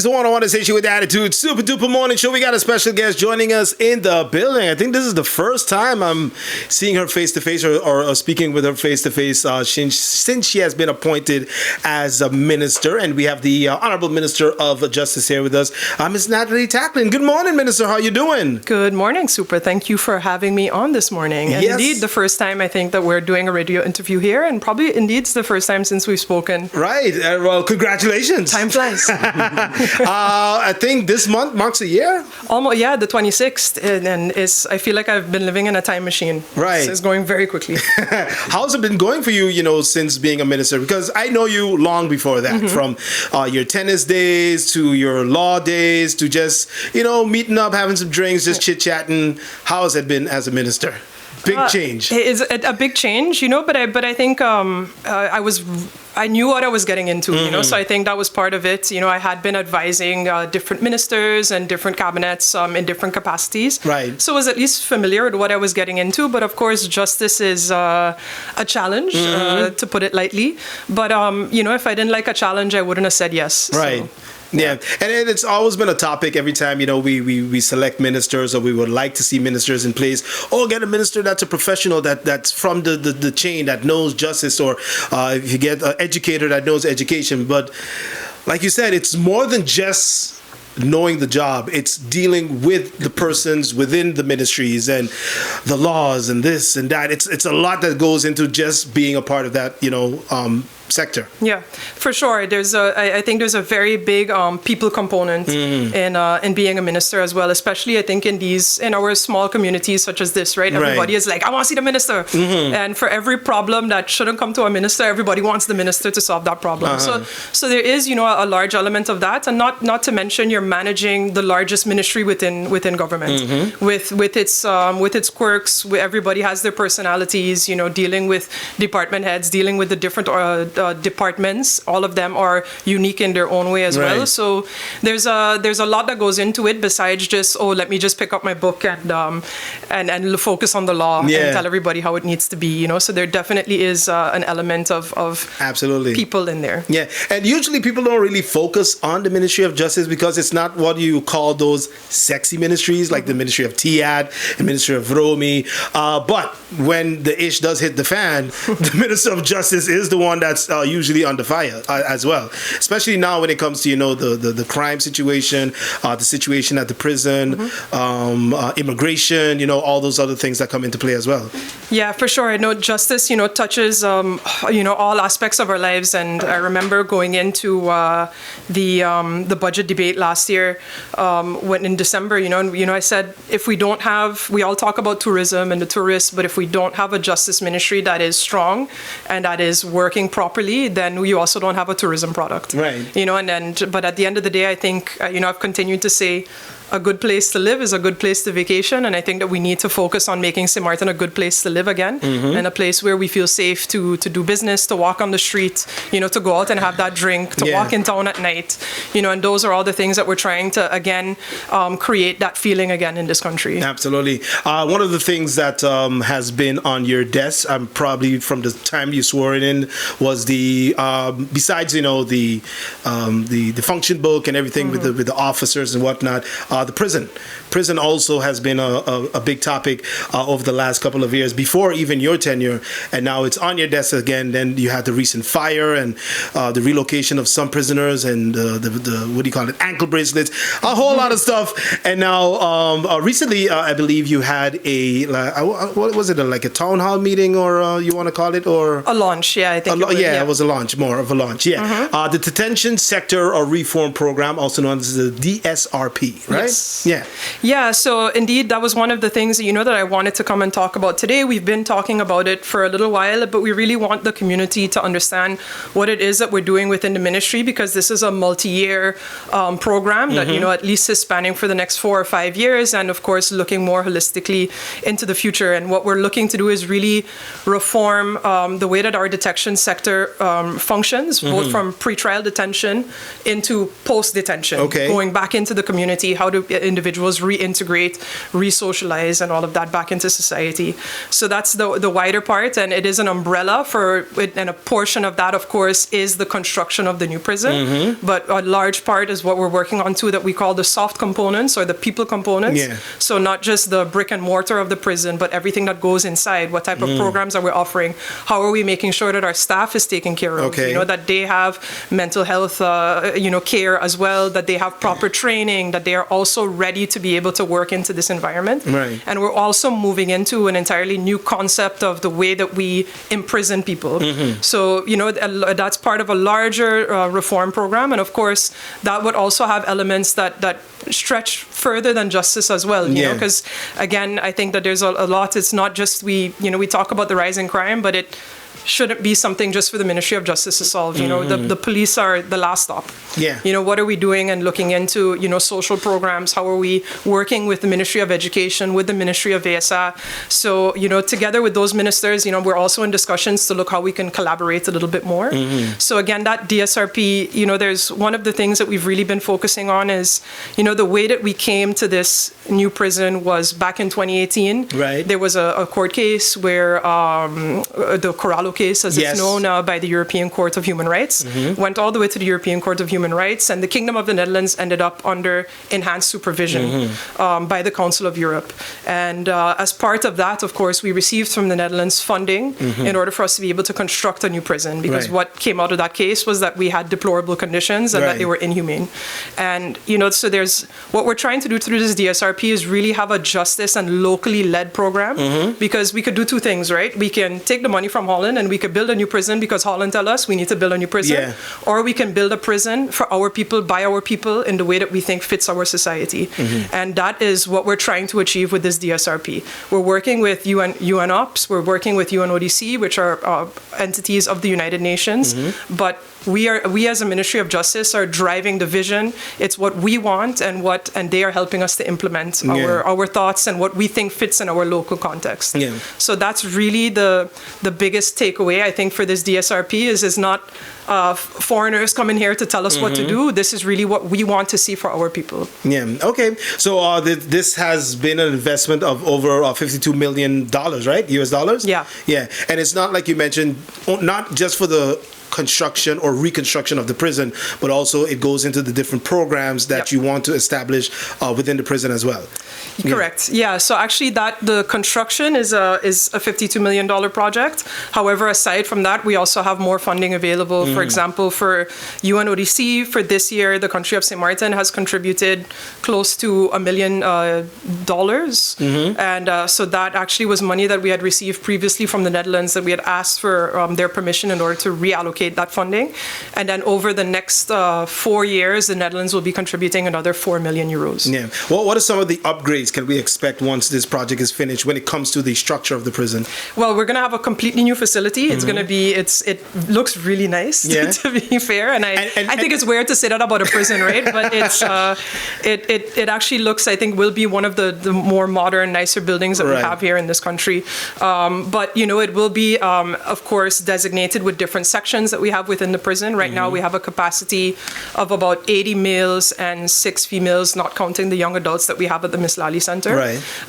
the one-on-one station with attitude, super duper morning show. We got a special guest joining us in the building. I think this is the first time I'm seeing her face to face or speaking with her face to face since she has been appointed as a minister. And we have the Honorable Minister of Justice here with us, Ms. Nathalie. Good morning, Minister. How are you doing? Good morning, Super. Thank you for having me on this morning. And yes. Indeed, the first time I think that we're doing a radio interview here, and probably indeed it's the first time since we've spoken. Right. Well, congratulations. Time flies. I think this month marks a year. Almost, yeah, the 26th, and I feel like I've been living in a time machine. Right. It's going very quickly. How's it been going for you, since being a minister? Because I know you long before that, from your tennis days to your law days to just, meeting up, having some drinks, just chit-chatting. How has it been as a minister? Big change. It's a big change, but I think I knew what I was getting into, so I think that was part of it. I had been advising different ministers and different cabinets in different capacities. Right. So I was at least familiar with what I was getting into. But of course, justice is a challenge, to put it lightly. But, if I didn't like a challenge, I wouldn't have said yes. Right. So. Yeah, and it's always been a topic every time, we select ministers or we would like to see ministers in place. Or get a minister that's a professional, that's from the chain, that knows justice, or if you get an educator that knows education. But like you said, it's more than just knowing the job. It's dealing with the persons within the ministries and the laws and this and that. It's a lot that goes into just being a part of that, sector. Yeah, for sure. I think there's a very big people component in being a minister as well, especially I think in our small communities such as this, right? Everybody is like, I want to see the minister. And for every problem that shouldn't come to a minister, everybody wants the minister to solve that problem. So there is, a large element of that, and not to mention you're managing the largest ministry within government with its quirks. Everybody has their personalities, dealing with department heads, dealing with the different departments. All of them are unique in their own way as well. So there's a lot that goes into it besides just, let me just pick up my book and focus on the law and tell everybody how it needs to be. So there definitely is an element of absolutely people in there. Yeah, and usually people don't really focus on the Ministry of Justice because it's not what you call those sexy ministries like the Ministry of Tiad, the Ministry of Romi. But when the ish does hit the fan, the Minister of Justice is the one that's usually under fire as well, especially now when it comes to the crime situation, the situation at the prison, immigration, all those other things that come into play as well. Yeah, for sure. I know justice touches all aspects of our lives, and I remember going into the budget debate last year when in December, I said, if we don't have, we all talk about tourism and the tourists, but if we don't have a justice ministry that is strong and that is working properly, then you also don't have a tourism product. Right. But at the end of the day, I think, I've continued to say a good place to live is a good place to vacation. And I think that we need to focus on making St. Maarten a good place to live again, and a place where we feel safe to do business, to walk on the street, to go out and have that drink, to walk in town at night, and those are all the things that we're trying to, again, create that feeling again in this country. Absolutely. One of the things that has been on your desk, probably from the time you swore it in, was the, besides, the function book and everything with the officers and whatnot, the prison also has been a big topic over the last couple of years, before even your tenure, and now it's on your desk again. Then you had the recent fire and the relocation of some prisoners and the what do you call it, ankle bracelets, a whole lot of stuff. And now recently, I believe you had what was it, like a town hall meeting, or you want to call it, or a launch? Yeah, I think it was a launch, more of a launch. The Detention Sector Reform Program, also known as the DSRP, right? Yes. Yeah, so indeed, that was one of the things that I wanted to come and talk about today. We've been talking about it for a little while, but we really want the community to understand what it is that we're doing within the ministry, because this is a multi-year program that, at least is spanning for the next 4 or 5 years, and of course, looking more holistically into the future. And what we're looking to do is really reform the way that our detection sector functions, both from pretrial detention into post-detention, going back into the community. How do do individuals reintegrate, re-socialize, and all of that back into society. So that's the wider part, and it is an umbrella for it, and a portion of that, of course, is the construction of the new prison. But a large part is what we're working on too, that we call the soft components or the people components. So not just the brick and mortar of the prison, but everything that goes inside. What type of programs are we offering? How are we making sure that our staff is taken care of? Okay. You know, that they have mental health, care as well, that they have proper training, that they are also ready to be able to work into this environment. Right. And we're also moving into an entirely new concept of the way that we imprison people. So, you know, that's part of a larger reform program. And of course, that would also have elements that stretch further than justice as well, you know, because again, I think that there's a lot. It's not just we talk about the rise in crime, but it shouldn't be something just for the Ministry of Justice to solve. You know, the police are the last stop. You know, what are we doing and looking into, you know, social programs? How are we working with the Ministry of Education, with the Ministry of VSA? So, you know, together with those ministers, you know, we're also in discussions to look how we can collaborate a little bit more. So again, that DSRP, you know, there's one of the things that we've really been focusing on is, you know, the way that we came to this new prison was back in 2018. Right. There was a court case where the Corallo case, as it's known by the European Court of Human Rights, went all the way to the European Court of Human Rights, and the Kingdom of the Netherlands ended up under enhanced supervision by the Council of Europe. And as part of that, of course, we received from the Netherlands funding in order for us to be able to construct a new prison, because what came out of that case was that we had deplorable conditions and that they were inhumane. And, you know, so there's what we're trying to do through this DSRP is really have a justice and locally led program, because we could do two things, right? We can take the money from Holland and we could build a new prison because Holland tell us we need to build a new prison, or we can build a prison for our people, by our people, in the way that we think fits our society. And that is what we're trying to achieve with this DSRP. We're working with UNOPS, we're working with UNODC, which are entities of the United Nations, but we as a Ministry of Justice are driving the vision. It's what we want, and they are helping us to implement our thoughts and what we think fits in our local context. So that's really the biggest takeaway, I think, for this DSRP is not foreigners coming here to tell us what to do. This is really what we want to see for our people. Okay. So this has been an investment of over $52 million, right? US dollars? Yeah. And it's not like you mentioned, not just for the construction or reconstruction of the prison, but also it goes into the different programs that you want to establish within the prison as well. Correct. So actually the construction is a $52 million project. However, aside from that, we also have more funding available. For example, for UNODC, for this year, the country of St. Maarten has contributed close to $1 million. And so that actually was money that we had received previously from the Netherlands that we had asked for their permission in order to reallocate that funding. And then over the next 4 years, the Netherlands will be contributing another 4 million euros. Well, what are some of the upgrades can we expect once this project is finished when it comes to the structure of the prison? Well, we're going to have a completely new facility. It's going to be, it looks really nice, to be fair. And I think it's weird to say that about a prison, right? But it's it actually looks, I think, will be one of the more modern, nicer buildings that we have here in this country. But, you know, it will be, of course, designated with different sections that we have within the prison. Right now, we have a capacity of about 80 males and 6 females, not counting the young adults that we have at the Miss Lally Center.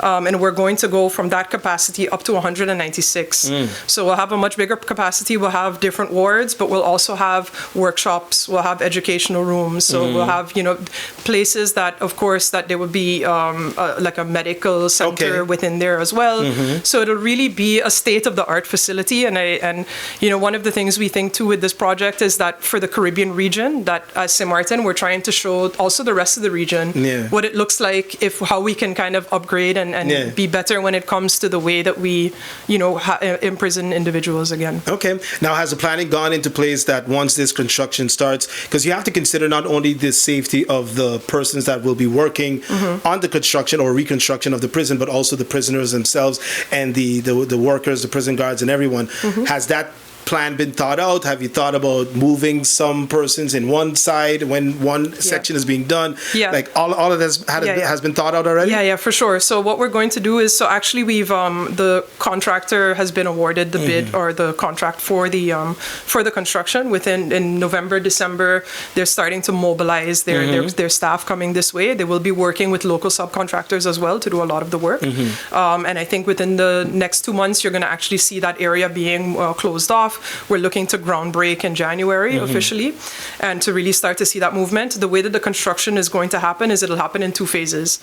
And we're going to go from that capacity up to 196. So we'll have a much bigger capacity. We'll have different wards, but we'll also have workshops. We'll have educational rooms. So we'll have, you know, places that, of course, that there will be like a medical center within there as well. So it'll really be a state-of-the-art facility. And you know, one of the things we think too with this project is that for the Caribbean region, that as St. Maarten, we're trying to show also the rest of the region what it looks like, how we can kind of upgrade and be better when it comes to the way that we, you know, imprison individuals again. Okay. Now, has the planning gone into place that once this construction starts, because you have to consider not only the safety of the persons that will be working on the construction or reconstruction of the prison, but also the prisoners themselves and the workers, the prison guards and everyone. Has that plan been thought out? Have you thought about moving some persons in one side when one section is being done? Yeah. Like all of this has been thought out already? Yeah, for sure. So what we're going to do is, so actually we've, the contractor has been awarded the bid or the contract for the construction in November, December. They're starting to mobilize their staff coming this way. They will be working with local subcontractors as well to do a lot of the work. And I think within the next 2 months, you're going to actually see that area being closed off. We're looking to ground break in January officially, and to really start to see that movement. The way that the construction is going to happen is it'll happen in 2 phases.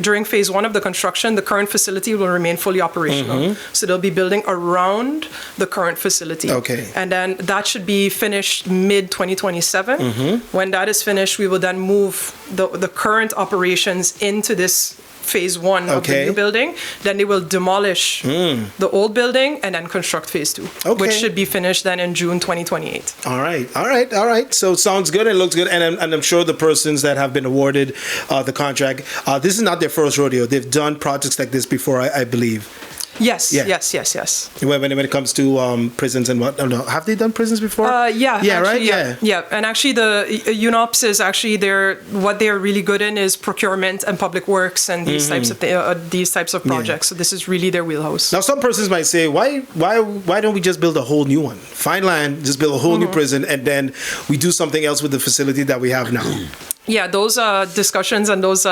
During phase one of the construction, the current facility will remain fully operational. So they'll be building around the current facility. Okay. And then that should be finished mid-2027. When that is finished, we will then move the current operations into this phase one of the new building. Then they will demolish the old building and then construct phase 2, which should be finished then in June 2028. All right. So it sounds good and looks good. And I'm sure the persons that have been awarded the contract, this is not their first rodeo. They've done projects like this before, I believe. Yes. When it comes to prisons and what? No, have they done prisons before? Yeah. And actually, the UNOPS is actually what they're really good in is procurement and public works and these types of projects. So this is really their wheelhouse. Now, some persons might say, why don't we just build a whole new one? Find land, just build a whole new prison, and then we do something else with the facility that we have now. Yeah, those discussions and those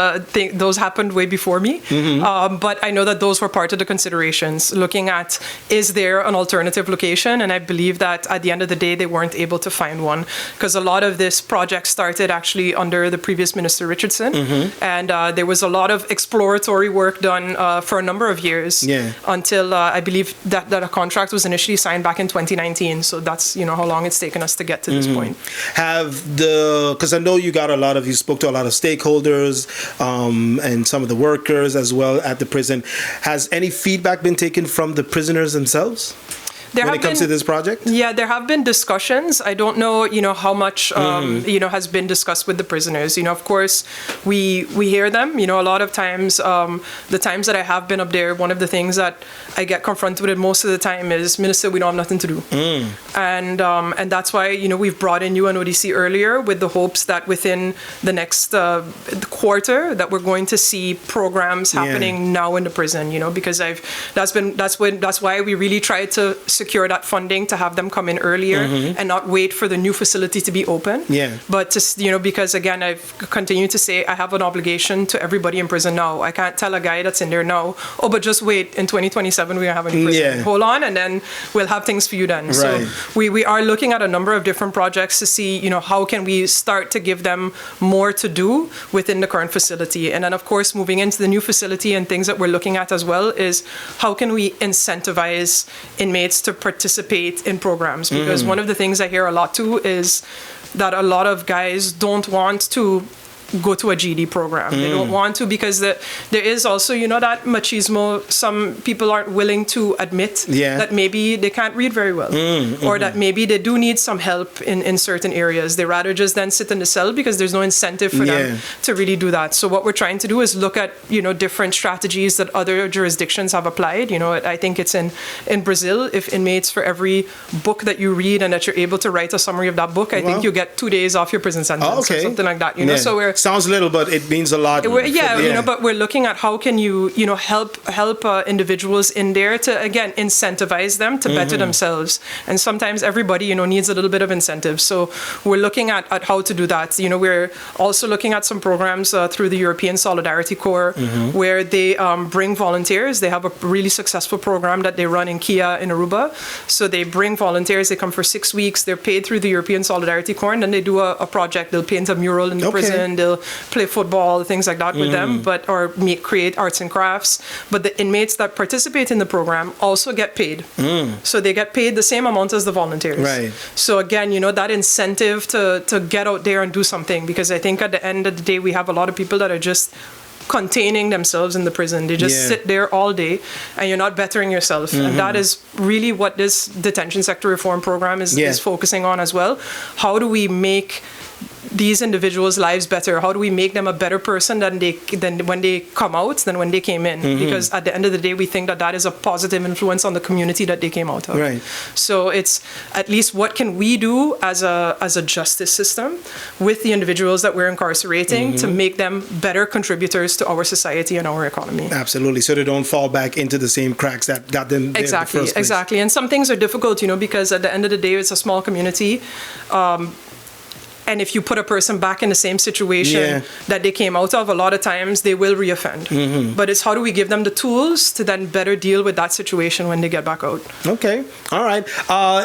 happened way before me. But I know that those were part of the considerations, looking at, is there an alternative location? And I believe that at the end of the day, they weren't able to find one, because a lot of this project started actually under the previous Minister Richardson. And there was a lot of exploratory work done for a number of years until I believe that a contract was initially signed back in 2019. So that's, how long it's taken us to get to this point. Because I know you spoke to a lot of stakeholders and some of the workers as well at the prison. Has any feedback been taken from the prisoners themselves when it comes to this project? Yeah, there have been discussions. I don't know, how much, has been discussed with the prisoners. Of course, we hear them. A lot of times, the times that I have been up there, one of the things that I get confronted with most of the time is, Minister, we don't have nothing to do. And that's why, we've brought in UNODC earlier with the hopes that within the next quarter that we're going to see programs happening now in the prison, because that's why we really tried to secure that funding to have them come in earlier and not wait for the new facility to be open. But because again, I've continued to say I have an obligation to everybody in prison now. I can't tell a guy that's in there now, but just wait, in 2027 we're gonna have a new prison. Hold on, and then we'll have things for you then. So we are looking at a number of different projects to see, how can we start to give them more to do within the current facility. And then of course, moving into the new facility, and things that we're looking at as well is how can we incentivize inmates to participate in programs, because one of the things I hear a lot too is that a lot of guys don't want to go to a GD program. They don't want to, because there is also, that machismo. Some people aren't willing to admit that maybe they can't read very well, or that maybe they do need some help in certain areas. They rather just then sit in the cell because there's no incentive for them to really do that. So what we're trying to do is look at, different strategies that other jurisdictions have applied. I think it's in Brazil, if inmates, for every book that you read and that you're able to write a summary of that book, I think you get 2 days off your prison sentence or something like that. So we're sounds little, but it means a lot. But we're looking at how can you, help individuals in there to, again, incentivize them to better themselves. And sometimes everybody, needs a little bit of incentive. So we're looking at how to do that. We're also looking at some programs through the European Solidarity Corps, where they bring volunteers. They have a really successful program that they run in Kia in Aruba. So they bring volunteers. They come for 6 weeks. They're paid through the European Solidarity Corps, and then they do a project. They'll paint a mural in the prison. They'll play football, things like that with them, or create arts and crafts. But the inmates that participate in the program also get paid. So they get paid the same amount as the volunteers. Right. So again, that incentive to get out there and do something, because I think at the end of the day, we have a lot of people that are just containing themselves in the prison. They just sit there all day, and you're not bettering yourself. And that is really what this Detention Sector Reform Program is focusing on as well. How do we make these individuals' lives better? How do we make them a better person than when they come out, than when they came in? Because at the end of the day, we think that is a positive influence on the community that they came out of. Right. So it's at least what can we do as a justice system with the individuals that we're incarcerating to make them better contributors to our society and our economy. Absolutely. So they don't fall back into the same cracks that got them there in the first place. Exactly. And some things are difficult, because at the end of the day, it's a small community. And if you put a person back in the same situation that they came out of, a lot of times they will reoffend. But it's how do we give them the tools to then better deal with that situation when they get back out. Okay. All right.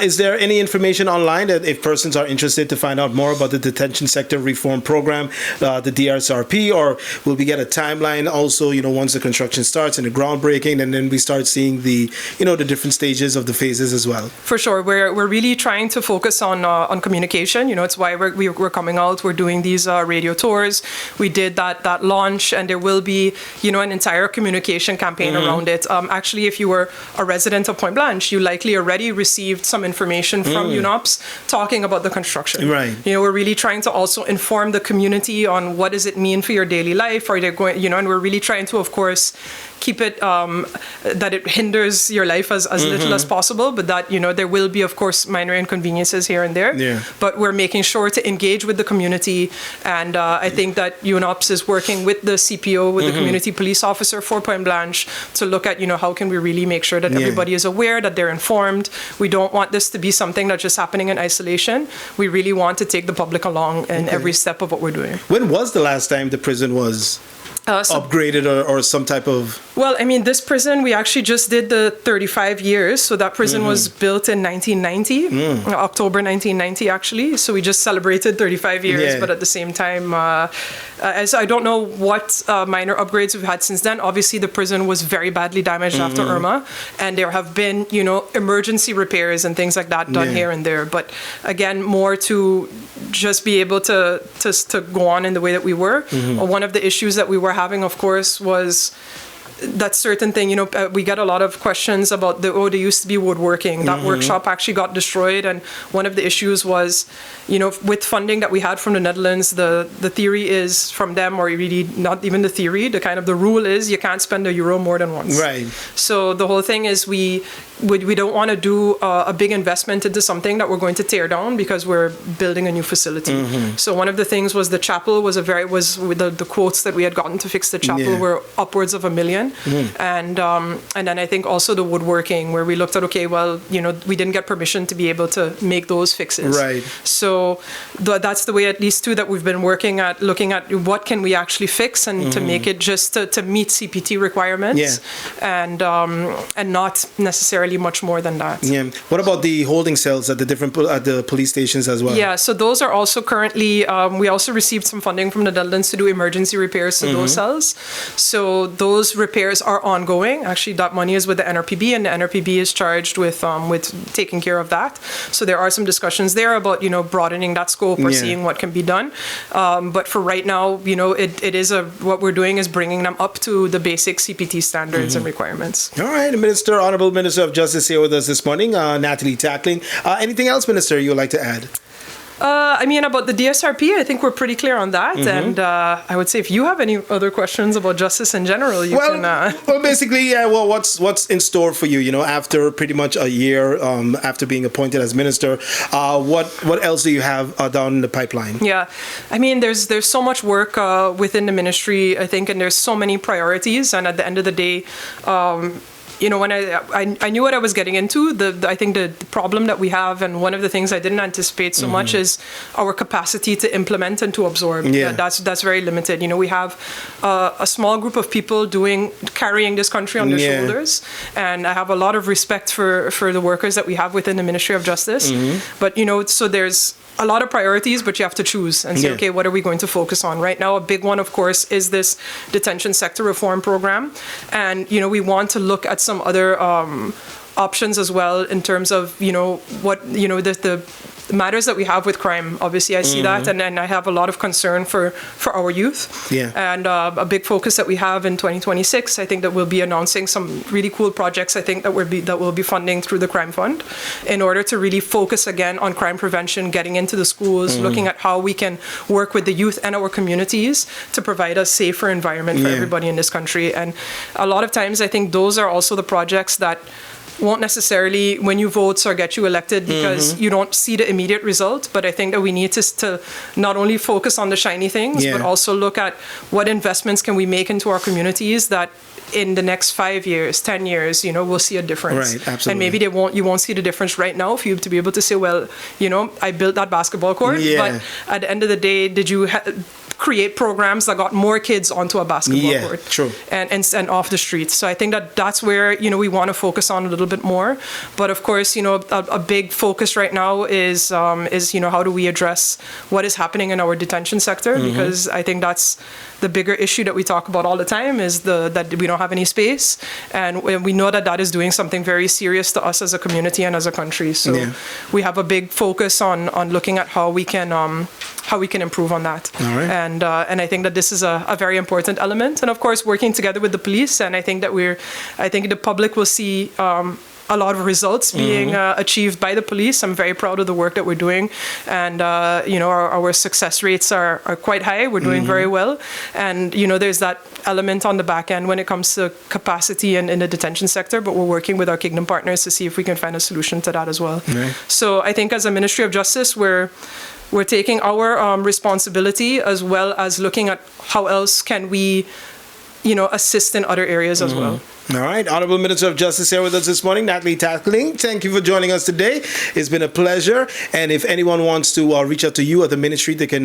Is there any information online that if persons are interested to find out more about the Detention Sector Reform Program, the DSRP, or will we get a timeline also, once the construction starts and the groundbreaking, and then we start seeing the different stages of the phases as well? For sure. We're really trying to focus on communication. It's why we're coming out. We're doing these radio tours. We did that launch, and there will be, an entire communication campaign around it. Actually, if you were a resident of Point Blanche, you likely already received some information from UNOPS talking about the construction. Right. We're really trying to also inform the community on what does it mean for your daily life. Are they going, and we're really trying to, of course, keep it that it hinders your life as little as possible, but that there will be, of course, minor inconveniences here and there. Yeah. But we're making sure to engage with the community, and I think that UNOPS is working with the CPO, with the community police officer for Point Blanche, to look at how can we really make sure that everybody is aware, that they're informed. We don't want this to be something that's just happening in isolation. We really want to take the public along in every step of what we're doing. When was the last time the prison was upgraded or some type of... Well, this prison, we actually just did the 35 years. So that prison was built in 1990, October 1990, actually. So we just celebrated 35 years, but at the same time, so I don't know what minor upgrades we've had since then. Obviously, the prison was very badly damaged after Irma, and there have been, emergency repairs and things like that done here and there. But again, more to just be able to go on in the way that we were. One of the issues that we were having, of course, was that certain thing, we get a lot of questions about there used to be woodworking. That workshop actually got destroyed, and one of the issues was, with funding that we had from the Netherlands, the theory is from them, or really not even the theory, the rule is you can't spend €1 more than once. Right. So the whole thing is we don't want to do a big investment into something that we're going to tear down because we're building a new facility. So one of the things was the chapel was the quotes that we had gotten to fix the chapel were upwards of $1 million. And then I think also the woodworking, where we looked at, okay, well, we didn't get permission to be able to make those fixes. Right. So that's the way, at least too, that we've been working at, looking at what can we actually fix and to make it just to meet CPT requirements and not necessarily much more than that. Yeah. What about the holding cells at the police stations as well? Yeah, so those are also currently, we also received some funding from the Netherlands to do emergency repairs to those cells. So those repairs are ongoing. Actually, that money is with the NRPB, and the NRPB is charged with taking care of that. So there are some discussions there about, broadening that scope or seeing what can be done. But for right now, it is what we're doing is bringing them up to the basic CPT standards and requirements. All right, Honorable Minister of Justice here with us this morning, Nathalie Tackling. Anything else, Minister, you would like to add? About the DSRP, I think we're pretty clear on that. And I would say if you have any other questions about justice in general, you can... Well, basically, what's in store for you, after pretty much a year after being appointed as minister? What else do you have down in the pipeline? Yeah, there's so much work within the ministry, I think, and there's so many priorities. And at the end of the day, when I knew what I was getting into, I think the problem that we have, and one of the things I didn't anticipate so much, is our capacity to implement and to absorb. Yeah. That's very limited. We have a small group of people carrying this country on their shoulders, and I have a lot of respect for the workers that we have within the Ministry of Justice. But so there's a lot of priorities, but you have to choose and say, okay, what are we going to focus on? Right now, a big one, of course, is this Detention Sector Reform Program. And, we want to look at some other options as well in terms of, the matters that we have with crime. Obviously, I see that, and I have a lot of concern for our youth. Yeah. And a big focus that we have in 2026, I think that we'll be announcing some really cool projects. I think that we'll be funding through the Crime Fund, in order to really focus again on crime prevention, getting into the schools, looking at how we can work with the youth and our communities to provide a safer environment for everybody in this country. And a lot of times, I think those are also the projects that won't necessarily win you votes or get you elected because you don't see the immediate result. But I think that we need to not only focus on the shiny things, but also look at what investments can we make into our communities that in the next 5 years, 10 years, we'll see a difference. Right, absolutely. And maybe you won't see the difference right now for you to be able to say, well, I built that basketball court, but at the end of the day, did you create programs that got more kids onto a basketball court true. And off the streets? So I think that's where we want to focus on a little bit more. But of course, a big focus right now is how do we address what is happening in our detention sector? Because I think that's the bigger issue that we talk about all the time, is that we don't have any space, and we know that is doing something very serious to us as a community and as a country. So we have a big focus on looking at how we can improve on that. All right. And I think that this is a very important element. And of course, working together with the police. And I think that I think the public will see a lot of results being achieved by the police. I'm very proud of the work that we're doing. And, our success rates are quite high. We're doing very well. And, there's that element on the back end when it comes to capacity in the detention sector. But we're working with our Kingdom partners to see if we can find a solution to that as well. Right. So I think as a Ministry of Justice, we're taking our responsibility, as well as looking at how else can we, assist in other areas as well. All right. Honorable Minister of Justice here with us this morning, Nathalie. Thank you for joining us today. It's been a pleasure. And if anyone wants to reach out to you at the ministry, they can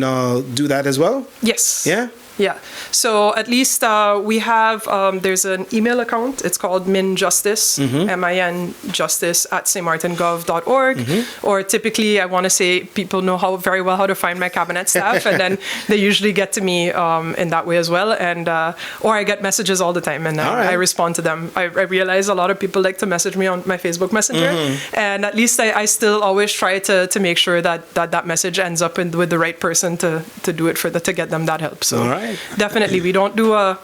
do that as well? Yes. Yeah? Yeah. So at least we have, there's an email account. It's called minjustice, MIN justice at stmaartengov.org. Or typically, I want to say people know very well how to find my cabinet staff, and then they usually get to me in that way as well. And or I get messages all the time, and I respond to them. I realize a lot of people like to message me on my Facebook Messenger, and at least I still always try to make sure that message ends up with the right person to do it to get them that help. So. All right. Definitely, we don't do a,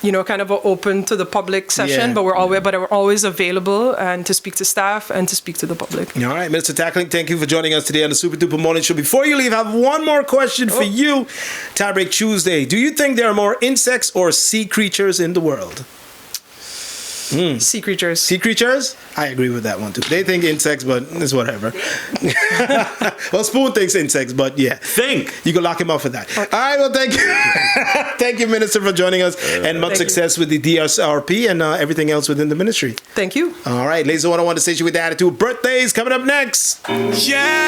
kind of a open to the public session, but we're always available and to speak to staff and to speak to the public. All right, Minister Tackling, thank you for joining us today on the Super Duper Morning Show. Before you leave, I have one more question for you. Tiebreak Tuesday. Do you think there are more insects or sea creatures in the world? Sea creatures. Sea creatures? I agree with that one too. They think insects, but it's whatever. Well, Spoon thinks insects, but yeah. You can lock him up for that. Okay. All right, well, thank you. Thank you, Minister, for joining us, and much success with the DSRP and everything else within the ministry. Thank you. All right, ladies and gentlemen, I want to say you with the attitude. Birthdays coming up next. Yeah.